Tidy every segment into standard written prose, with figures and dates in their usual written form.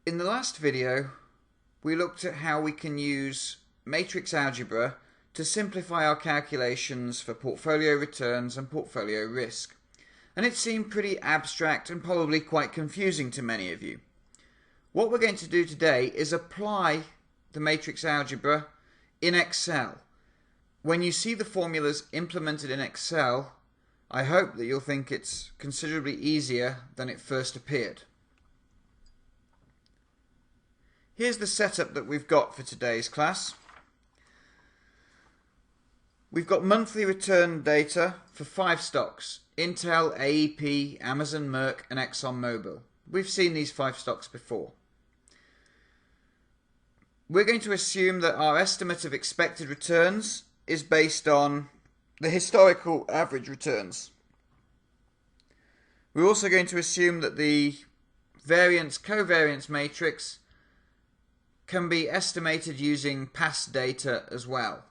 In the last video, we looked at how we can use matrix algebra to simplify our calculations for portfolio returns and portfolio risk. And it seemed pretty abstract and probably quite confusing to many of you. What we're going to do today is apply the matrix algebra in Excel. When you see the formulas implemented in Excel, I hope that you'll think it's considerably easier than it first appeared. Here's the setup that we've got for today's class. We've got monthly return data for 5 stocks: Intel, AEP, Amazon, Merck and ExxonMobil. We've seen these 5 stocks before. We're going to assume that our estimate of expected returns is based on the historical average returns. We're also going to assume that the variance-covariance matrix can be estimated using past data as well.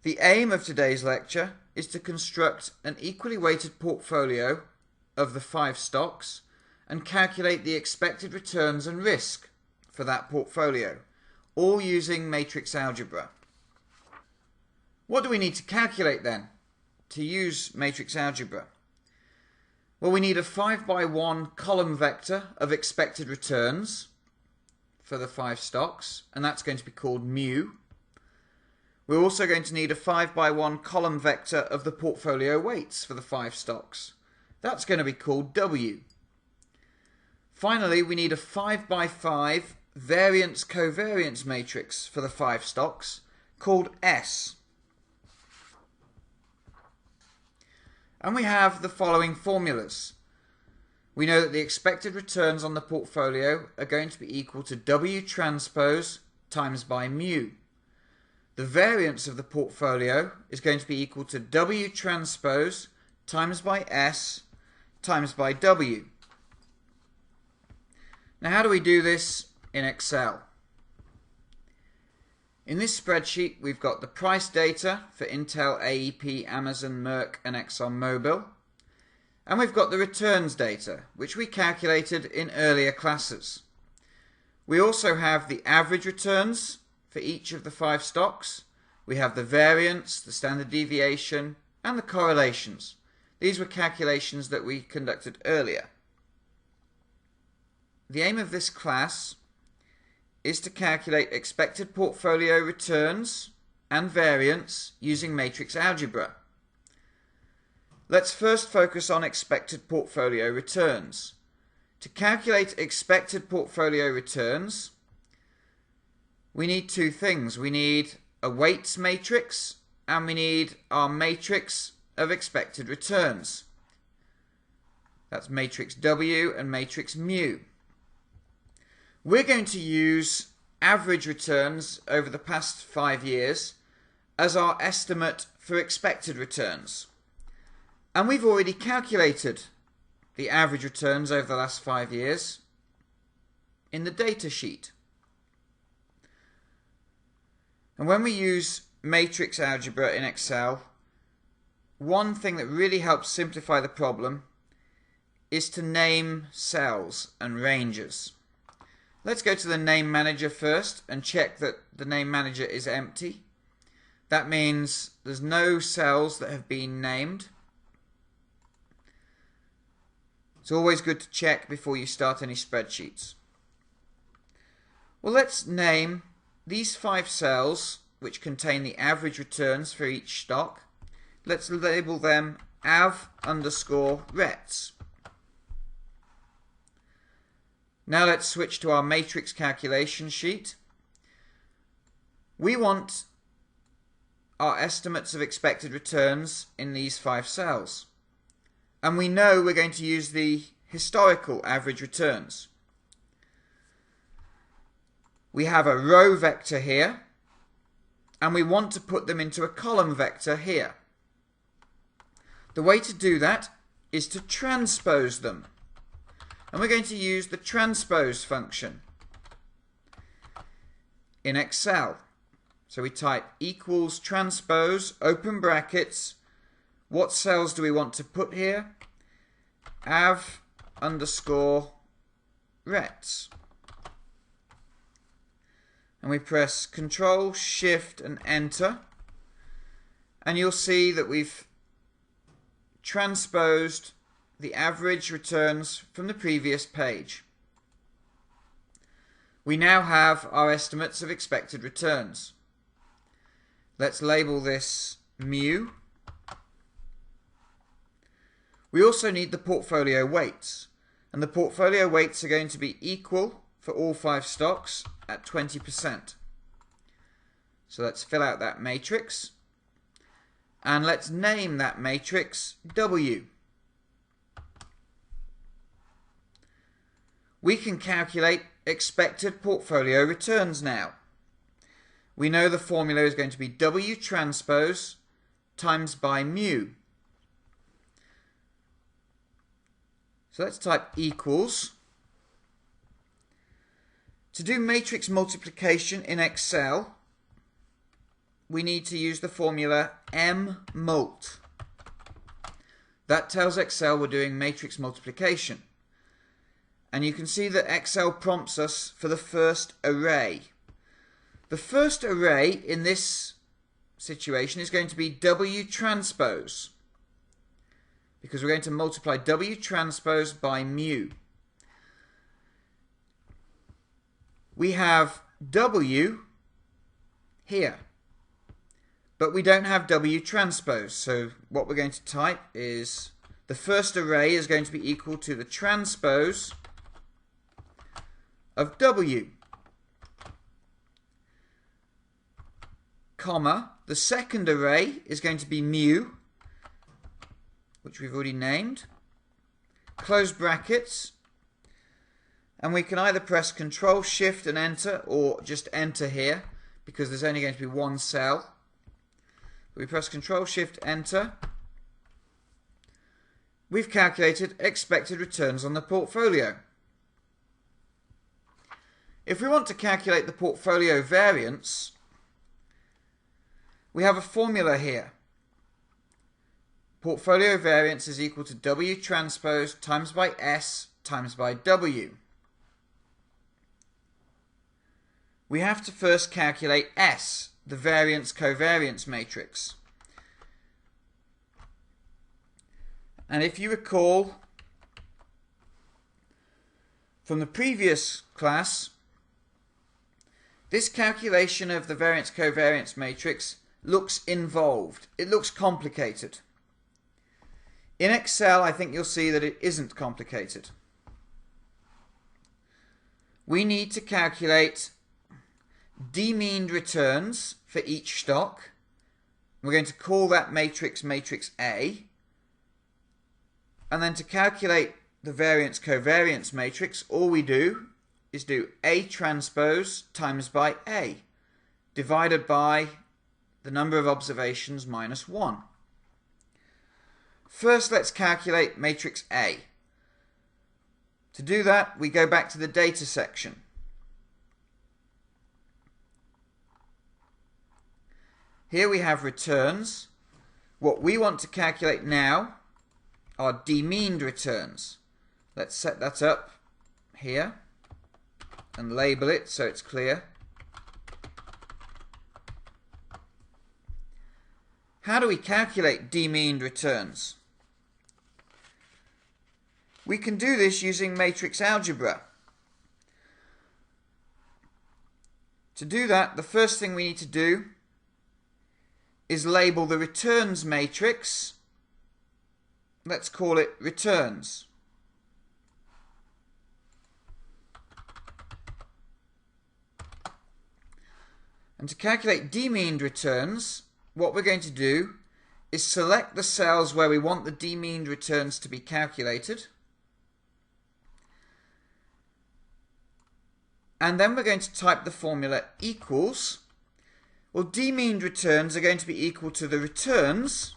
The aim of today's lecture is to construct an equally weighted portfolio of the 5 stocks and calculate the expected returns and risk for that portfolio, all using matrix algebra. What do we need to calculate then to use matrix algebra? Well, we need a 5x1 column vector of expected returns for the 5 stocks, and that's going to be called mu. We're also going to need a 5x1 column vector of the portfolio weights for the 5 stocks. That's going to be called W. Finally, we need a 5x5 variance-covariance matrix for the 5 stocks called S. And we have the following formulas. We know that the expected returns on the portfolio are going to be equal to W transpose times by mu. The variance of the portfolio is going to be equal to W transpose times by S times by W. Now, how do we do this in Excel? In this spreadsheet, we've got the price data for Intel, AEP, Amazon, Merck and ExxonMobil. And we've got the returns data, which we calculated in earlier classes. We also have the average returns for each of the 5 stocks. We have the variance, the standard deviation, and the correlations. These were calculations that we conducted earlier. The aim of this class is to calculate expected portfolio returns and variance using matrix algebra. Let's first focus on expected portfolio returns. To calculate expected portfolio returns, we need 2 things. We need a weights matrix and we need our matrix of expected returns. That's matrix W and matrix mu. We're going to use average returns over the past 5 years as our estimate for expected returns. And we've already calculated the average returns over the last 5 years in the data sheet. And when we use matrix algebra in Excel, one thing that really helps simplify the problem is to name cells and ranges. Let's go to the name manager first and check that the name manager is empty. That means there's no cells that have been named. It's always good to check before you start any spreadsheets. Well, let's name these 5 cells which contain the average returns for each stock. Let's label them av_rets. Now let's switch to our matrix calculation sheet. We want our estimates of expected returns in these 5 cells. And we know we're going to use the historical average returns. We have a row vector here, and we want to put them into a column vector here. The way to do that is to transpose them. And we're going to use the transpose function in Excel. So we type equals transpose, open brackets. What cells do we want to put here? av_rets rets. And we press Control, Shift and Enter, and you'll see that we've transposed the average returns from the previous page. We now have our estimates of expected returns. Let's label this mu. We also need the portfolio weights, and the portfolio weights are going to be equal for all 5 stocks at 20%. So let's fill out that matrix, and let's name that matrix W. We can calculate expected portfolio returns now. We know the formula is going to be W transpose times by mu. So let's type equals. To do matrix multiplication in Excel, we need to use the formula mmult. That tells Excel we're doing matrix multiplication. And you can see that Excel prompts us for the first array. The first array in this situation is going to be W transpose, because we're going to multiply W transpose by mu. We have W here, but we don't have W transpose. So what we're going to type is the first array is going to be equal to the transpose of W, comma, the second array is going to be mu, which we've already named, close brackets, and we can either press Control, Shift and Enter, or just Enter here, because there's only going to be one cell. We press Control, Shift, Enter. We've calculated expected returns on the portfolio. If we want to calculate the portfolio variance, we have a formula here. Portfolio variance is equal to W transpose times by S times by W. We have to first calculate S, the variance covariance matrix. And if you recall from the previous class, this calculation of the variance covariance matrix looks involved. It looks complicated. In Excel, I think you'll see that it isn't complicated. We need to calculate demeaned returns for each stock. We're going to call that matrix matrix A. And then to calculate the variance covariance matrix, all we do is do A transpose times by A, divided by the number of observations minus 1. First, let's calculate matrix A. To do that, we go back to the data section. Here we have returns. What we want to calculate now are demeaned returns. Let's set that up here and label it so it's clear. How do we calculate demeaned returns? We can do this using matrix algebra. To do that, the first thing we need to do is label the returns matrix. Let's call it returns. And to calculate demeaned returns, what we're going to do is select the cells where we want the demeaned returns to be calculated. And then we're going to type the formula equals. Well, demeaned returns are going to be equal to the returns,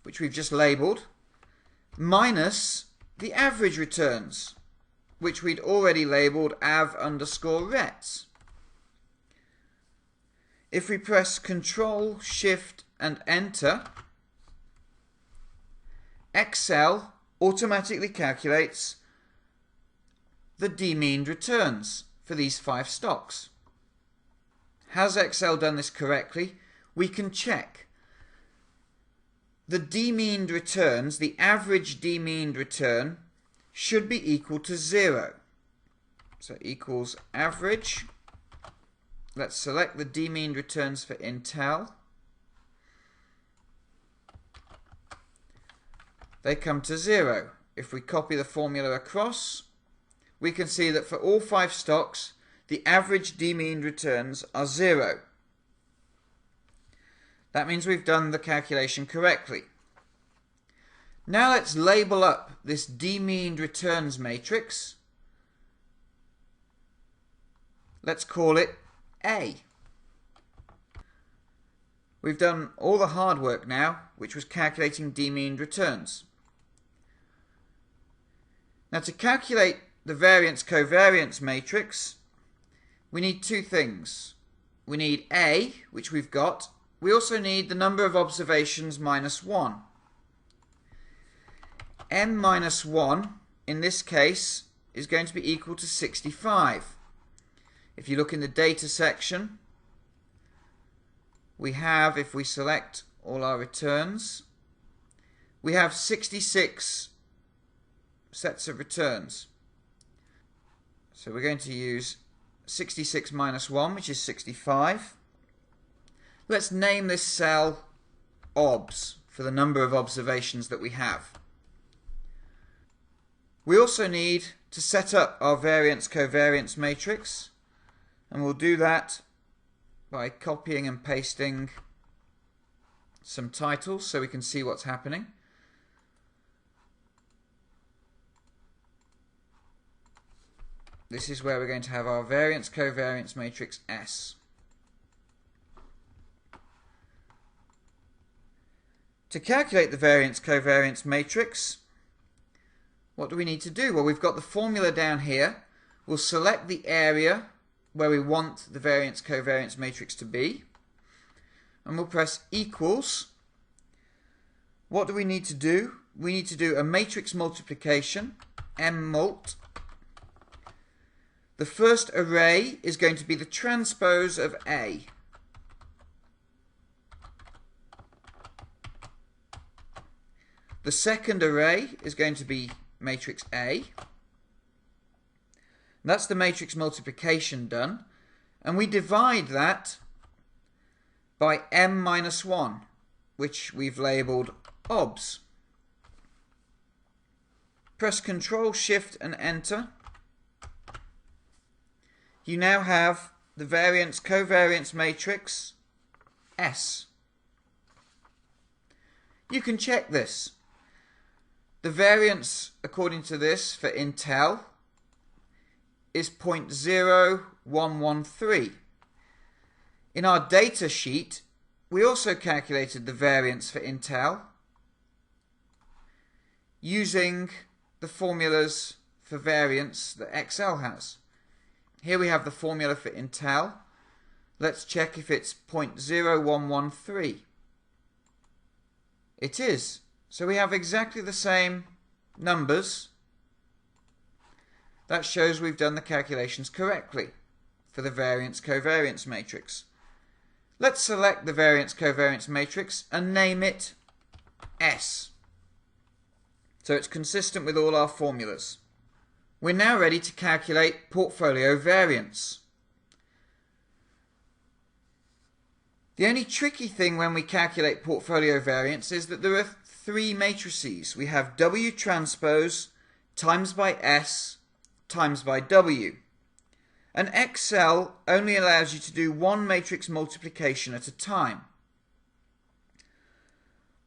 which we've just labelled, minus the average returns, which we'd already labelled av_rets. If we press Control, Shift and Enter, Excel automatically calculates the demeaned returns for these 5 stocks. Has Excel done this correctly? We can check. The demeaned returns, the average demeaned return, should be equal to 0. So equals average. Let's select the demeaned returns for Intel. They come to 0. If we copy the formula across, we can see that for all 5 stocks, the average demeaned returns are 0. That means we've done the calculation correctly. Now let's label up this demeaned returns matrix. Let's call it A. We've done all the hard work now, which was calculating demeaned returns. Now to calculate the variance covariance matrix, we need 2 things. We need A, which we've got. We also need the number of observations minus 1. N minus 1, in this case, is going to be equal to 65. If you look in the data section, we have, if we select all our returns, we have 66 sets of returns. So we're going to use 66 minus 1, which is 65. Let's name this cell OBS for the number of observations that we have. We also need to set up our variance covariance matrix, and we'll do that by copying and pasting some titles so we can see what's happening. This is where we're going to have our variance covariance matrix S. To calculate the variance covariance matrix, what do we need to do? Well, we've got the formula down here. We'll select the area where we want the variance covariance matrix to be, and we'll press equals. What do we need to do? We need to do a matrix multiplication, mmult. The first array is going to be the transpose of A. The second array is going to be matrix A. That's the matrix multiplication done. And we divide that by m minus 1, which we've labelled OBS. Press Ctrl, Shift and Enter. You now have the variance covariance matrix S. You can check this. The variance, according to this, for Intel is 0.0113. In our data sheet, we also calculated the variance for Intel using the formulas for variance that Excel has. Here we have the formula for Intel. Let's check if it's 0.0113. It is. So we have exactly the same numbers. That shows we've done the calculations correctly for the variance covariance matrix. Let's select the variance covariance matrix and name it S. So it's consistent with all our formulas. We're now ready to calculate portfolio variance. The only tricky thing when we calculate portfolio variance is that there are 3 matrices. We have W transpose times by S times by W. And Excel only allows you to do one matrix multiplication at a time.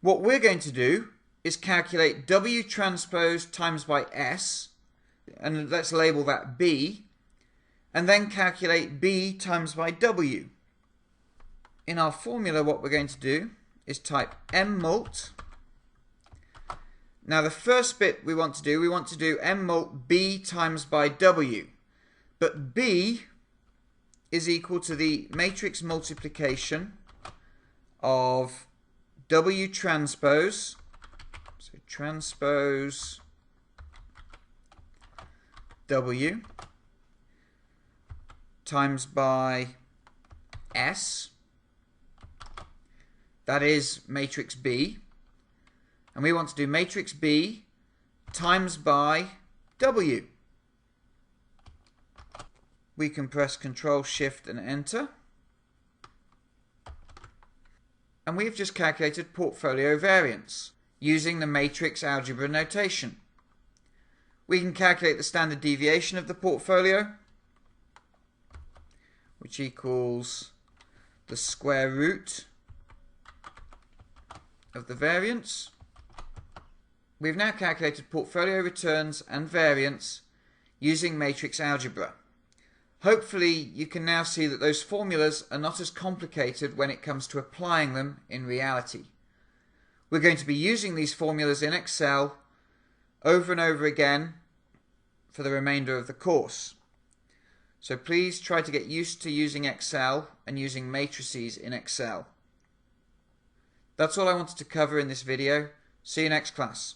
What we're going to do is calculate W transpose times by S, and let's label that B, and then calculate B times by W. In our formula, what we're going to do is type mmult. Now the first bit we want to do mmult B times by W. But B is equal to the matrix multiplication of W transpose, so transpose W times by S, that is matrix B, and we want to do matrix B times by W. We can press Control Shift and Enter, and we've just calculated portfolio variance using the matrix algebra notation. We can calculate the standard deviation of the portfolio, which equals the square root of the variance. We've now calculated portfolio returns and variance using matrix algebra. Hopefully you can now see that those formulas are not as complicated when it comes to applying them in reality. We're going to be using these formulas in Excel over and over again for the remainder of the course. So please try to get used to using Excel and using matrices in Excel. That's all I wanted to cover in this video. See you next class.